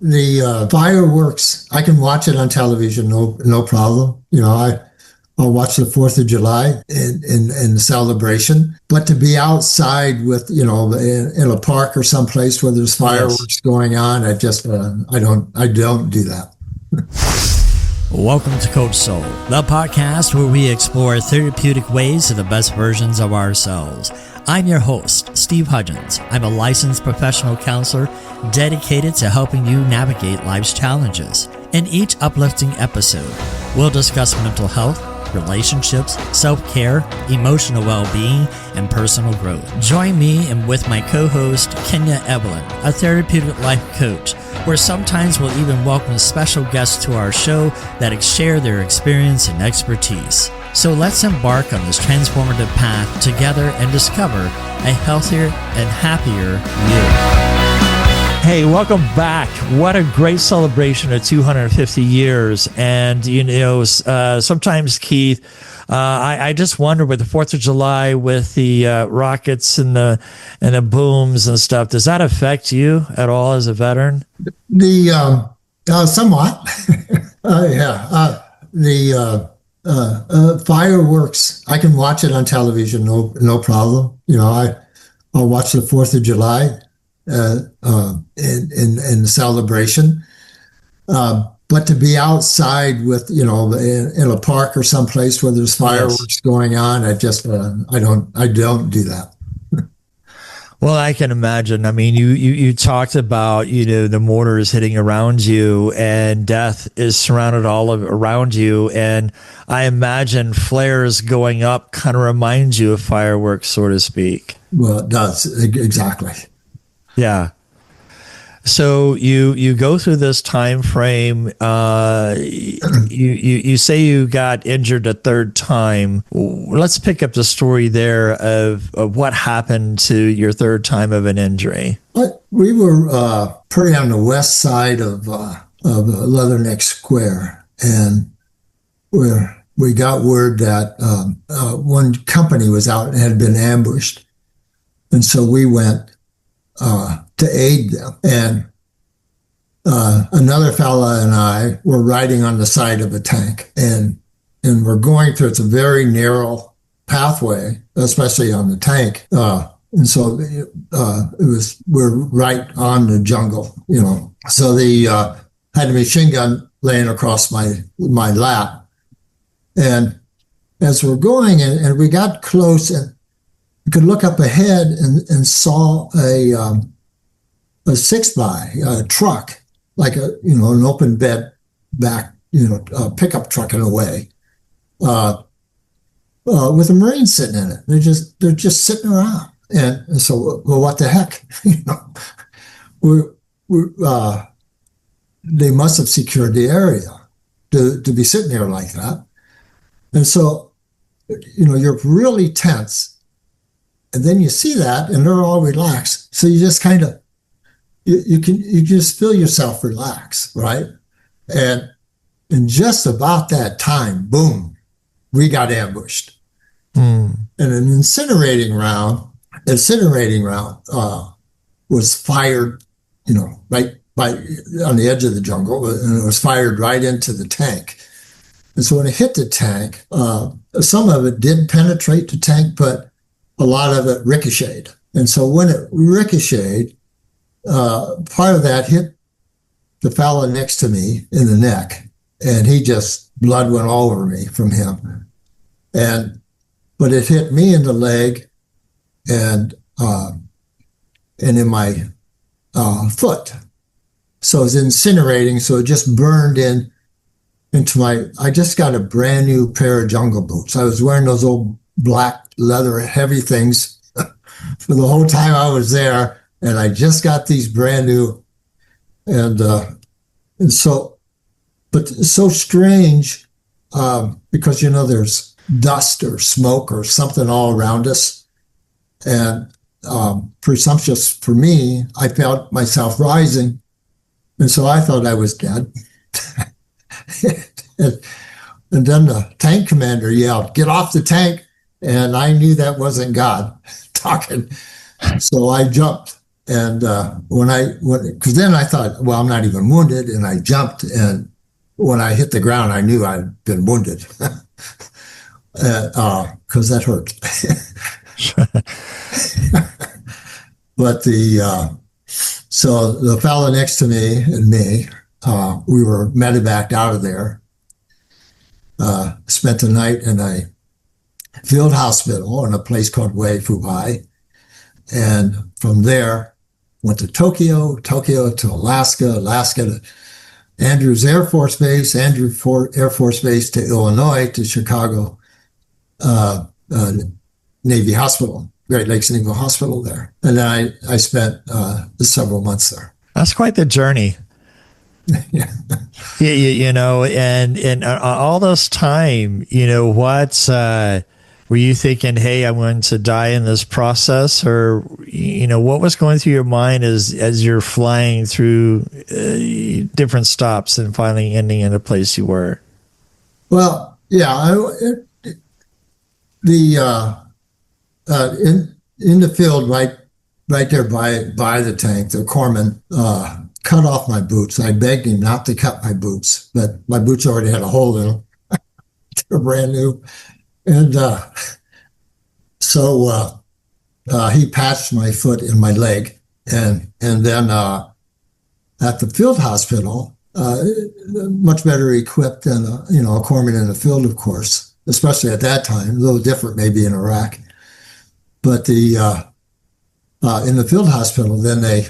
The fireworks, I can watch it on television, no problem. I'll watch the 4th of July in the celebration. But to be outside with, in a park or someplace where there's fireworks going on, I don't do that. Welcome to Coach Soul, the podcast where we explore therapeutic ways to the best versions of ourselves. I'm your host, Steve Hudgins. I'm a licensed professional counselor dedicated to helping you navigate life's challenges. In each uplifting episode, we'll discuss mental health, relationships, self-care, emotional well-being, and personal growth. Join me and with my co-host, Kenya Evelyn, a therapeutic life coach, where sometimes we'll even welcome special guests to our show that share their experience and expertise. So let's embark on this transformative path together and discover a healthier and happier you. Hey, welcome back. What a great celebration of 250 years. And, sometimes, Keith, I just wonder with the 4th of July, with the rockets and the booms and stuff, does that affect you at all as a veteran? Somewhat. Fireworks, I can watch it on television, no problem. I'll watch the 4th of July in the celebration. But to be outside with, in a park or someplace where there's fireworks going on, I don't do that. Well, I can imagine. I mean, you talked about, the mortars hitting around you and death is surrounded all around you. And I imagine flares going up kind of reminds you of fireworks, so to speak. Well, it does. Exactly. Yeah. So you go through this time frame. You say you got injured a third time. Let's pick up the story there of what happened to your third time of an injury. We were pretty on the west side of Leatherneck Square, and we got word that one company was out and had been ambushed, and so we went to aid them. And another fella and I were riding on the side of a tank, and we're going through, it's a very narrow pathway, especially on the tank. And so we're right on the jungle, So had a machine gun laying across my lap. And as we're going, and we got close, and we could look up ahead and saw a 6x, a truck, like an open bed back, a pickup truck in a way, with a Marine sitting in it. They're just sitting around. And so, well, what the heck? They must have secured the area to be sitting there like that. And so, you're really tense. And then you see that, and they're all relaxed. So you just kind of, you just feel yourself relax, right? And in just about that time, boom, we got ambushed. And an incinerating round was fired, right on the edge of the jungle, and it was fired right into the tank. And so when it hit the tank, some of it did penetrate the tank, but a lot of it ricocheted. And so when it ricocheted, part of that hit the fella next to me in the neck, and blood went all over me from him. But it hit me in the leg and in my foot. So it was incinerating, so it just burned into I just got a brand new pair of jungle boots. I was wearing those old black leather heavy things for the whole time I was there, and I just got these brand new, and so, but it's so strange because there's dust or smoke or something all around us, and presumptuous for me, I felt myself rising, and so I thought I was dead. And then the tank commander yelled, "Get off the tank!" And I knew that wasn't God talking. So I jumped And because then I thought, well, I'm not even wounded, and I jumped, and when I hit the ground, I knew I'd been wounded, because that hurt. But so the fellow next to me and me, we were medevaced out of there. Spent the night in a field hospital in a place called Wei Fuhai, and from there went to Tokyo to Alaska to Andrews Air Force Base, Air Force Base to Illinois to Chicago Navy Hospital, Great Lakes Naval Hospital there. And then I spent several months there. That's quite the journey. Yeah. You know, and all this time, you know, what were you thinking, hey, I'm going to die in this process? Or, you know, what was going through your mind as you're flying through different stops and finally ending in the place you were? Well, yeah, in the field right there by the tank, the corpsman cut off my boots. I begged him not to cut my boots, but my boots already had a hole in them. They're brand new. And so he patched my foot and my leg. And then at the field hospital, much better equipped than a corpsman in the field, of course, especially at that time, a little different maybe in Iraq. But in the field hospital, then they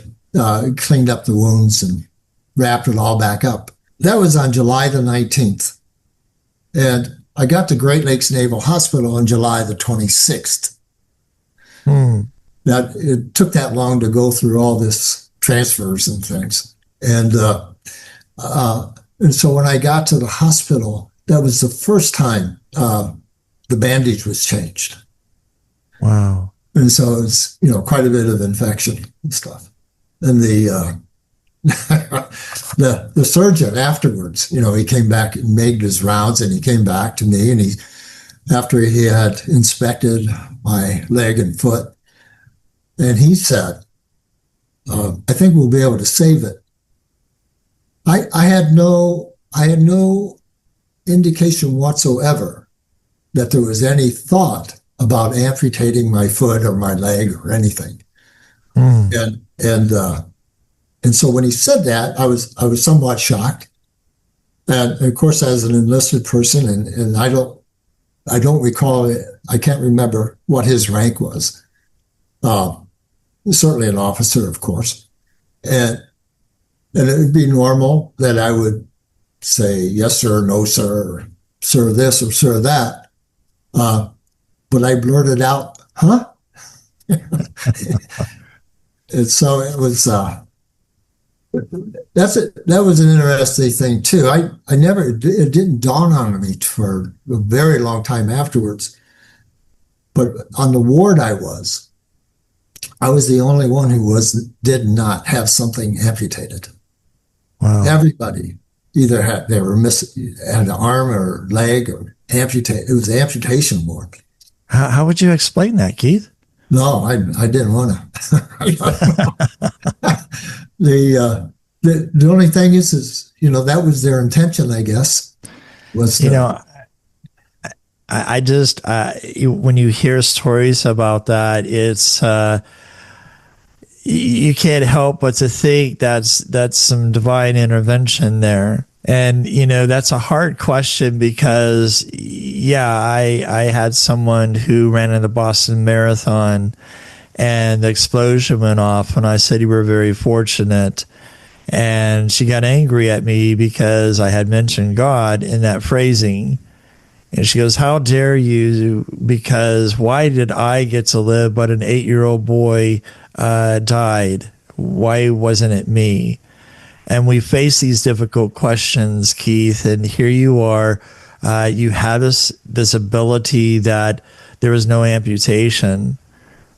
cleaned up the wounds and wrapped it all back up. That was on July the 19th. And I got to Great Lakes Naval Hospital on July the 26th. Now, it took that long to go through all this transfers and things. And so when I got to the hospital, that was the first time the bandage was changed. Wow. And so it's, quite a bit of infection and stuff. And the surgeon afterwards, he came back and made his rounds, and he came back to me, and after he had inspected my leg and foot, and he said, I think we'll be able to save it. I had no indication whatsoever that there was any thought about amputating my foot or my leg or anything. And so when he said that, I was somewhat shocked. And of course, as an enlisted person, and I don't recall it, I can't remember what his rank was. Certainly an officer, of course. And it would be normal that I would say, yes, sir, no, sir, or sir this or sir that. But I blurted out, huh? And so it was, that was an interesting thing too. It didn't dawn on me for a very long time afterwards. But on the ward I was the only one who did not have something amputated. Wow. Everybody either had an arm or leg or amputated. It was the amputation ward. How would you explain that, Keith? No, I didn't want to. The only thing is that was their intention, I guess. I just when you hear stories about that, it's you can't help but to think that's some divine intervention there. And, that's a hard question because, I had someone who ran in the Boston Marathon and the explosion went off, and I said you were very fortunate. And she got angry at me because I had mentioned God in that phrasing. And she goes, how dare you? Because why did I get to live, but an 8-year-old boy died? Why wasn't it me? And we face these difficult questions, Keith, and here you are. You have this ability that there is no amputation.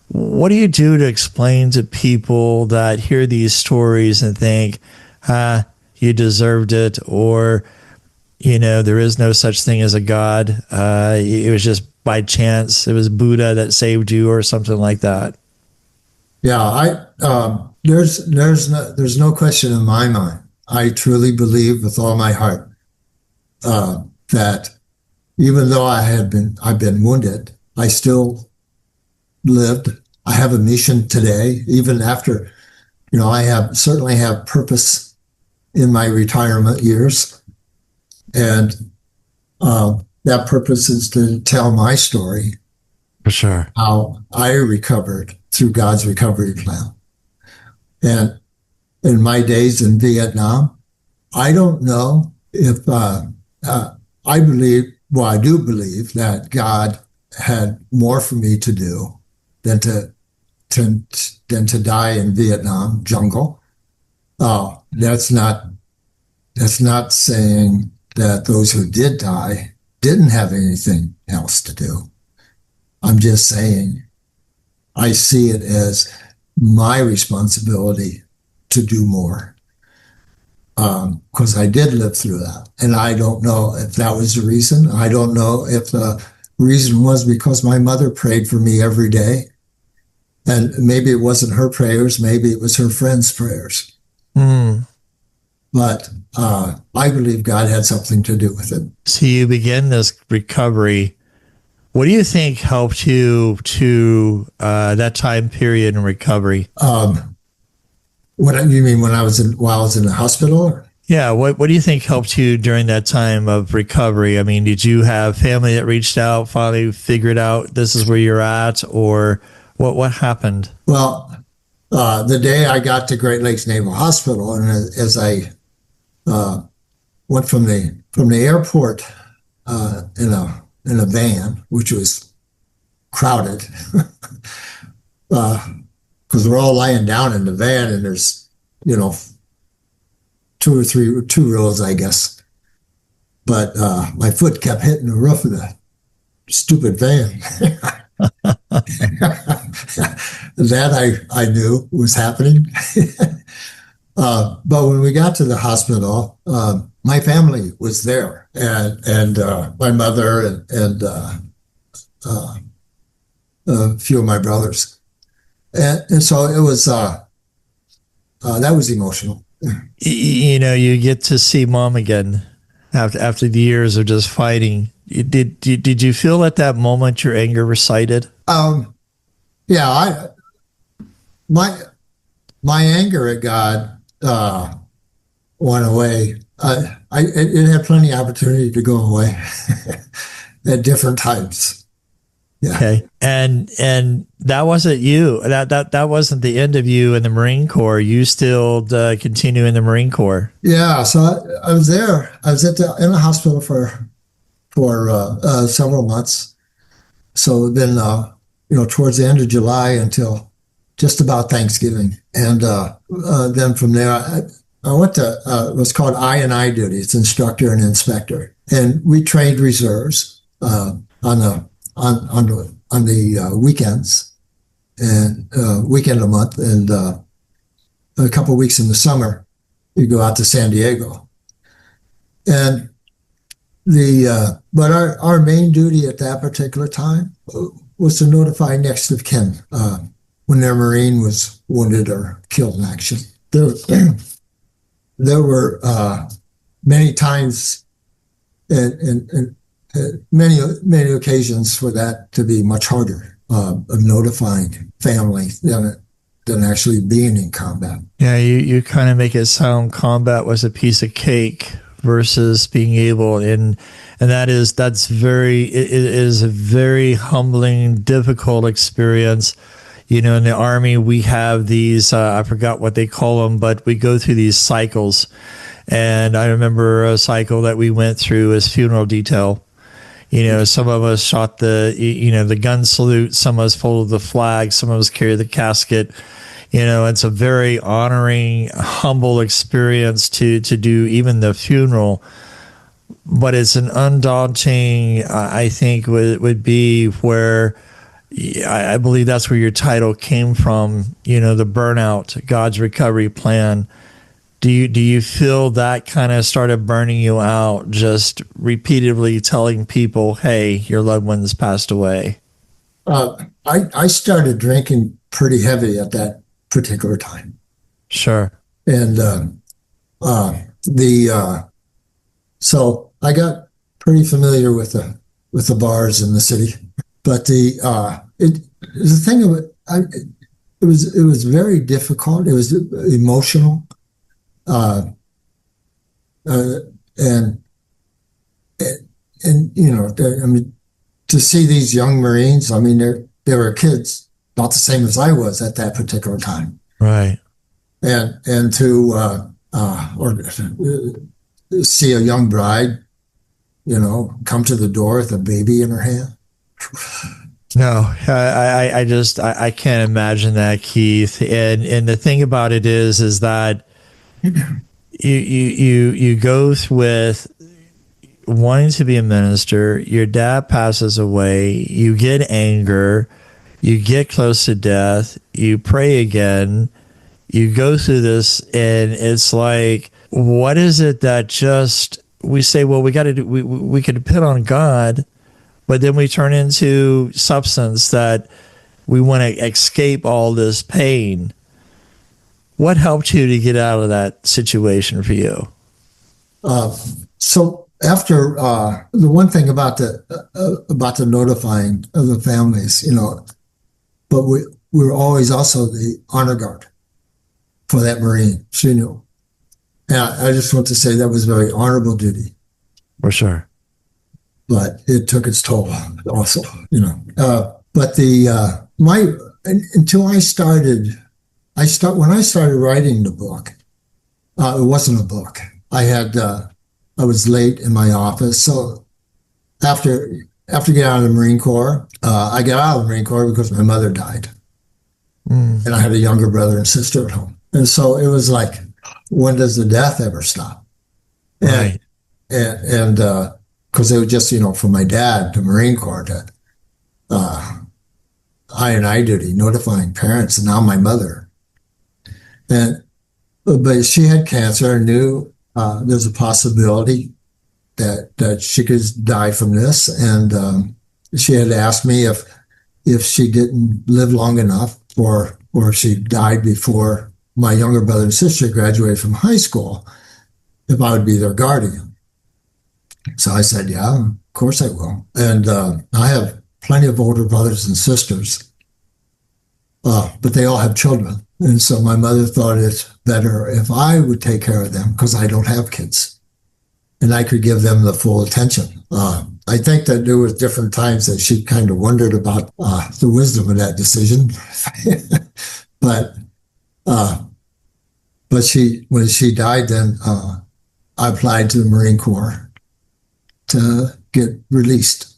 What do you do to explain to people that hear these stories and think, you deserved it, or, there is no such thing as a God. It was just by chance. It was Buddha that saved you or something like that. Yeah, there's no question in my mind. I truly believe with all my heart that even though I've been wounded, I still lived. I have a mission today, even after, I certainly have purpose in my retirement years. And that purpose is to tell my story. For sure. How I recovered through God's recovery plan. And in my days in Vietnam, I don't know if I do believe that God had more for me to do than to die in Vietnam jungle. That's not saying that those who did die didn't have anything else to do. I'm just saying I see it as my responsibility to do more. Because I did live through that. And I don't know if that was the reason. I don't know if the reason was because my mother prayed for me every day. And maybe it wasn't her prayers, maybe it was her friends' prayers. But I believe God had something to do with it. So you begin this recovery. What do you think helped you to that time period in recovery? What you mean while I was in the hospital? Yeah. What do you think helped you during that time of recovery? I mean, did you have family that reached out, finally figured out this is where you're at, or what happened? Well, the day I got to Great Lakes Naval Hospital, and as I went from the airport in a van, which was crowded, because we're all lying down in the van, and there's two rows, I guess. But my foot kept hitting the roof of the stupid van. That I knew was happening. But when we got to the hospital, my family was there, and my mother and a few of my brothers, and so it was that was emotional. You get to see mom again after the years of just fighting. Did you feel at that moment your anger recited? Yeah, my anger at God went away. It had plenty of opportunity to go away at different times. Yeah. Okay. And that wasn't you. That wasn't the end of you in the Marine Corps. You still continue in the Marine Corps. Yeah. So I was there. I was in the hospital for several months. So then, towards the end of July until just about Thanksgiving, and then from there, I went to what's called I&I duty. It's instructor and inspector, and we trained reserves on the weekends and weekend a month, and a couple of weeks in the summer, you go out to San Diego. And but our main duty at that particular time was to notify next of kin when their Marine was wounded or killed in action. There were many times and many occasions for that to be much harder of notifying family than actually being in combat. Yeah, you kind of make it sound combat was a piece of cake versus being able, and that's very, it is a very humbling, difficult experience. In the Army, we have these, I forgot what they call them, but we go through these cycles. And I remember a cycle that we went through as funeral detail. Some of us shot the gun salute, some of us folded the flag, some of us carried the casket. It's a very honoring, humble experience to do even the funeral. But it's an undaunting, I think, would be where I believe that's where your title came from, the Burnout, God's recovery plan. Do you feel that kind of started burning you out, just repeatedly telling people, hey, your loved ones passed away? I started drinking pretty heavy at that particular time. Sure. And so I got pretty familiar with the bars in the city, but the thing of it, it was very difficult. It was emotional, uh, uh, and and I mean, to see these young Marines. I mean, they were kids, about the same as I was at that particular time, Right. and to or see a young bride, come to the door with a baby in her hand. No, I can't imagine that, Keith. And the thing about it is that you go with wanting to be a minister. Your dad passes away. You get anger. You get close to death. You pray again. You go through this, and it's like, what is it that just we say? Well, we got to do. We could depend on God. But then we turn into substance that we want to escape all this pain. What helped you to get out of that situation for you? So after the one thing about the notifying of the families, but we were always also the honor guard for that Marine. She knew. And I just want to say that was very honorable duty. For sure. But it took its toll also, but until when I started writing the book, it wasn't a book. I was late in my office. So after getting out of the Marine Corps, I got out of the Marine Corps because my mother died. And I had a younger brother and sister at home. And so it was like, when does the death ever stop? Right. And because it was just, from my dad to Marine Corps to I&I duty, notifying parents, and now my mother. But she had cancer and knew there's a possibility that she could die from this. And she had asked me if she didn't live long enough or if she died before my younger brother and sister graduated from high school, if I would be their guardian. So I said, yeah, of course I will. And I have plenty of older brothers and sisters, but they all have children. And so my mother thought it's better if I would take care of them because I don't have kids and I could give them the full attention. I think that there was different times that she kind of wondered about the wisdom of that decision. but when she died, then I applied to the Marine Corps to get released.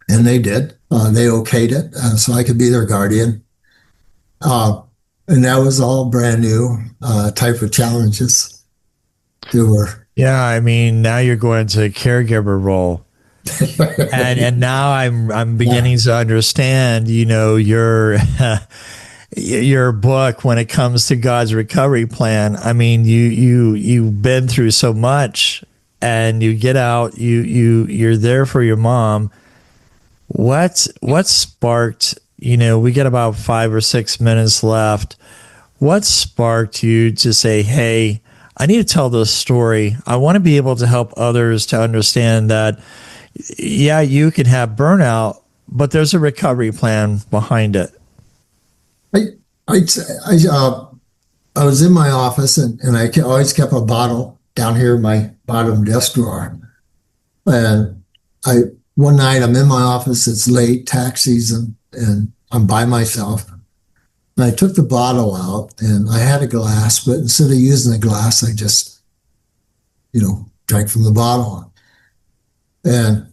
And they did. They okayed it, so I could be their guardian. And that was all brand new type of challenges. There were. Yeah, I mean, now you're going to a caregiver role. and now I'm beginning to understand, your book when it comes to God's recovery plan. I mean, you've been through so much. And you get out, you're there for your mom. What sparked, we get about 5 or 6 minutes left. What sparked you to say, hey, I need to tell this story. I want to be able to help others to understand that, yeah, you can have burnout, but there's a recovery plan behind it. I was in my office and I always kept a bottle down here in my bottom desk drawer. And one night I'm in my office, it's late, tax season, and I'm by myself. And I took the bottle out and I had a glass, but instead of using the glass, I just, drank from the bottle. And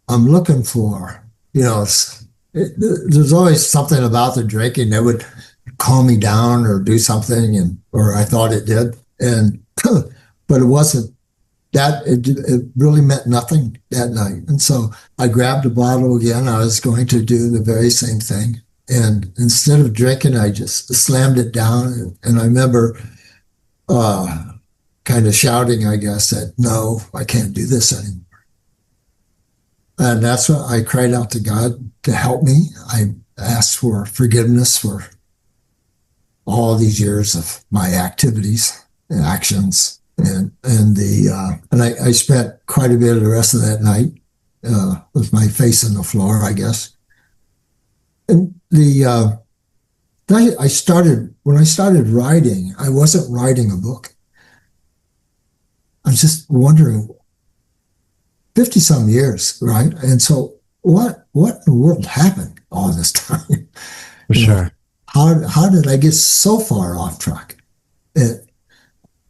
I'm looking for, there's always something about the drinking that would calm me down or do something, or I thought it did. And but it wasn't that, it really meant nothing that night. And so I grabbed the bottle again. I was going to do the very same thing. And instead of drinking, I just slammed it down. And I remember kind of shouting, I guess, that, no, I can't do this anymore. And that's what I cried out to God to help me. I asked for forgiveness for all these years of my activities and actions, and I spent quite a bit of the rest of that night with my face on the floor, I guess. And when I started writing, I wasn't writing a book. I was just wondering, 50 some years, right? And so what in the world happened all this time? For sure. How did I get so far off track? It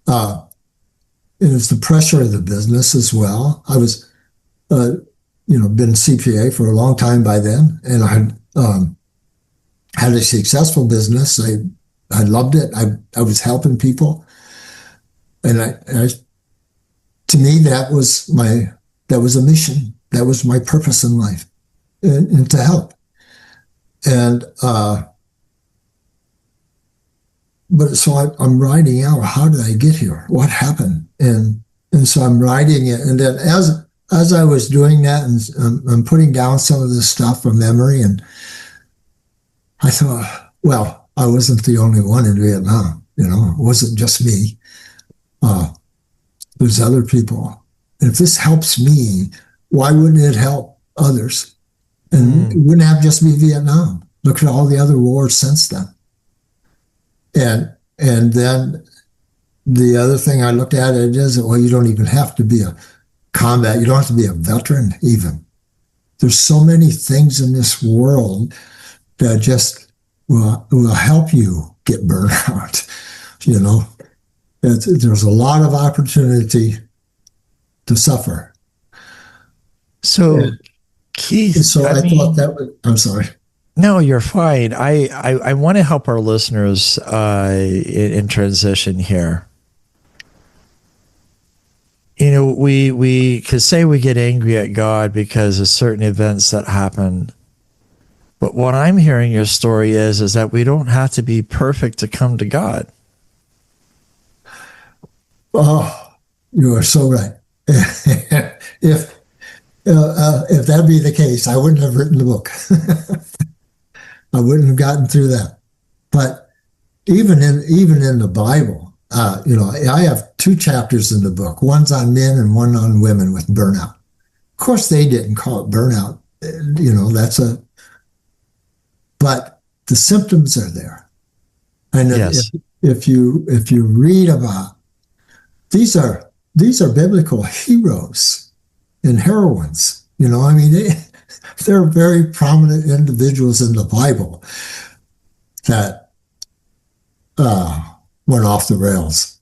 was the pressure of the business as well. I was, been CPA for a long time by then, and I had a successful business. I loved it. I was helping people, and to me that was a mission. That was my purpose in life, and to help. And but so I'm writing out, how did I get here? What happened? And so I'm writing it, and then as I was doing that, and I'm putting down some of this stuff from memory, and I thought, well, I wasn't the only one in Vietnam. It wasn't just me. There's other people. And if this helps me, why wouldn't it help others? And it wouldn't have just be Vietnam. Look at all the other wars since then. And then the other thing I looked at it is, well, you don't even have to be a combat. You don't have to be a veteran even. There's so many things in this world that just will help you get burnout. There's a lot of opportunity to suffer. So, Keith, I thought that was, I'm sorry. No, you're fine. I want to help our listeners in transition here. We could say we get angry at God because of certain events that happen. But what I'm hearing your story is that we don't have to be perfect to come to God. Oh, you are so right. If that be the case, I wouldn't have written the book. I wouldn't have gotten through that. But even in the Bible, I have 2 chapters in the book. One's on men and one on women with burnout. Of course, they didn't call it burnout. But the symptoms are there. And yes. if you read about, these are biblical heroes and heroines. They're very prominent individuals in the Bible that went off the rails.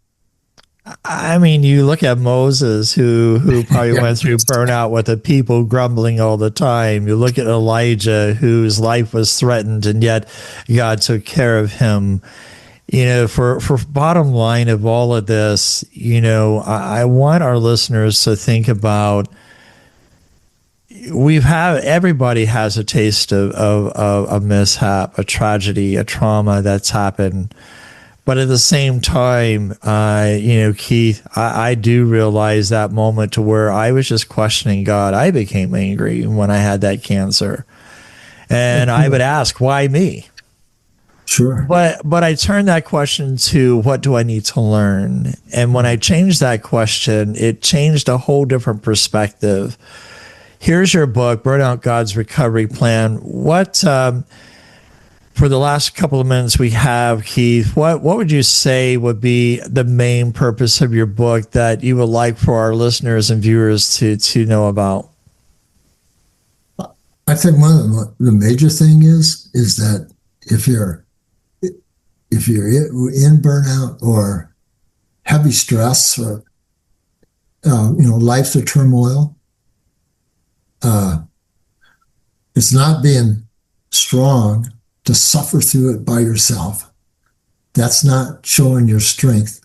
I mean, you look at Moses, who probably went through burnout with the people grumbling all the time. You look at Elijah, whose life was threatened, and yet God took care of him. For bottom line of all of this, I want our listeners to think about, everybody has a taste of a mishap, a tragedy, a trauma that's happened. But at the same time, Keith, I do realize that moment to where I was just questioning God. I became angry when I had that cancer. And I would ask, why me? Sure. But I turned that question to, what do I need to learn? And when I changed that question, it changed a whole different perspective. Here's your book, Burnout, God's Recovery Plan. What... for the last couple of minutes we have, Keith, what would you say would be the main purpose of your book that you would like for our listeners and viewers to know about? I think one of the major thing is that if you're in burnout or heavy stress or life's a turmoil, it's not being strong to suffer through it by yourself. That's not showing your strength.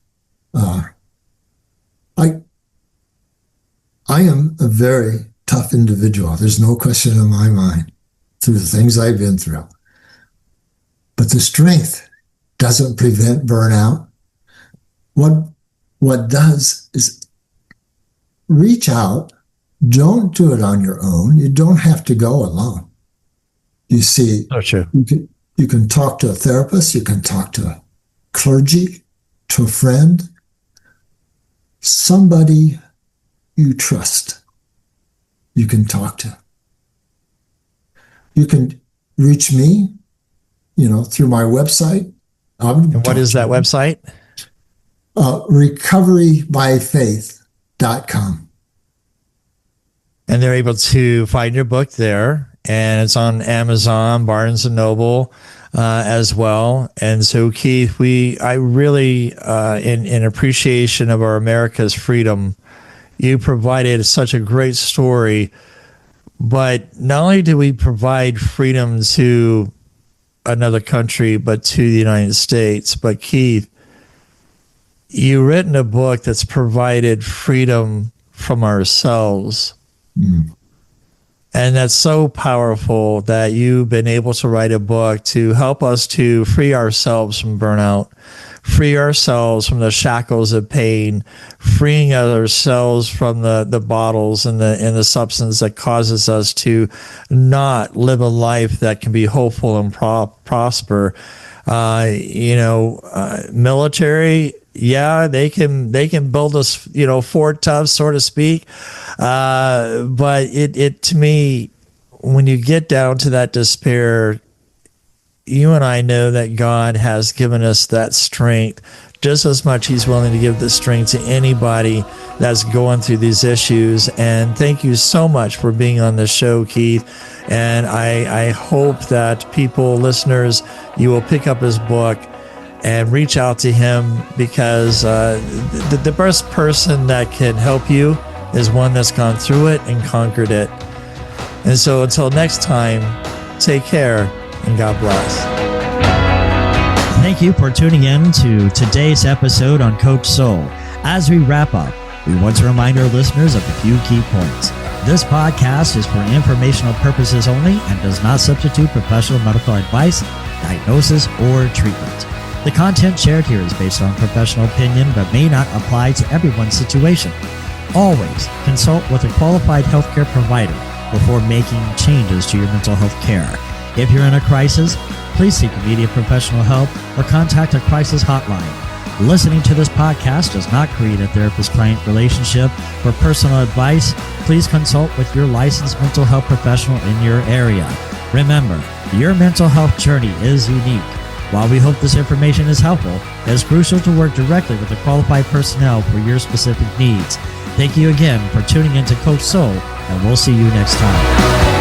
I am a very tough individual. There's no question in my mind through the things I've been through. But the strength doesn't prevent burnout. What does is reach out. Don't do it on your own. You don't have to go alone. You see, oh, true. You can talk to a therapist. You can talk to clergy, to a friend, somebody you trust, you can talk to. You can reach me, through my website. And what is that website? recoverybyfaith.com. And they're able to find your book there, and it's on Amazon, Barnes and Noble as well. And so, Keith, I really, in appreciation of our America's freedom, you provided such a great story. But not only do we provide freedom to another country, but to the United States, but Keith, you've written a book that's provided freedom from ourselves. Mm. And that's so powerful that you've been able to write a book to help us to free ourselves from burnout, free ourselves from the shackles of pain, freeing ourselves from the bottles and the substance that causes us to not live a life that can be hopeful and prosper. Military, yeah, they can build us, Fort Tough, so to speak. But it to me, when you get down to that despair, you and I know that God has given us that strength just as much. He's willing to give the strength to anybody that's going through these issues. And thank you so much for being on the show, Keith. And I hope that people, listeners, you will pick up his book and reach out to him, because the best person that can help you is one that's gone through it and conquered it. And so until next time, take care and God bless. Thank you for tuning in to today's episode on Coach Soul. As we wrap up, we want to remind our listeners of a few key points. This podcast is for informational purposes only and does not substitute professional medical advice, diagnosis, or treatment. The content shared here is based on professional opinion but may not apply to everyone's situation. Always consult with a qualified healthcare provider before making changes to your mental health care. If you're in a crisis, please seek immediate professional help or contact a crisis hotline. Listening to this podcast does not create a therapist-client relationship. For personal advice, please consult with your licensed mental health professional in your area. Remember, your mental health journey is unique. While we hope this information is helpful, it is crucial to work directly with the qualified personnel for your specific needs. Thank you again for tuning in to Coach Soul, and we'll see you next time.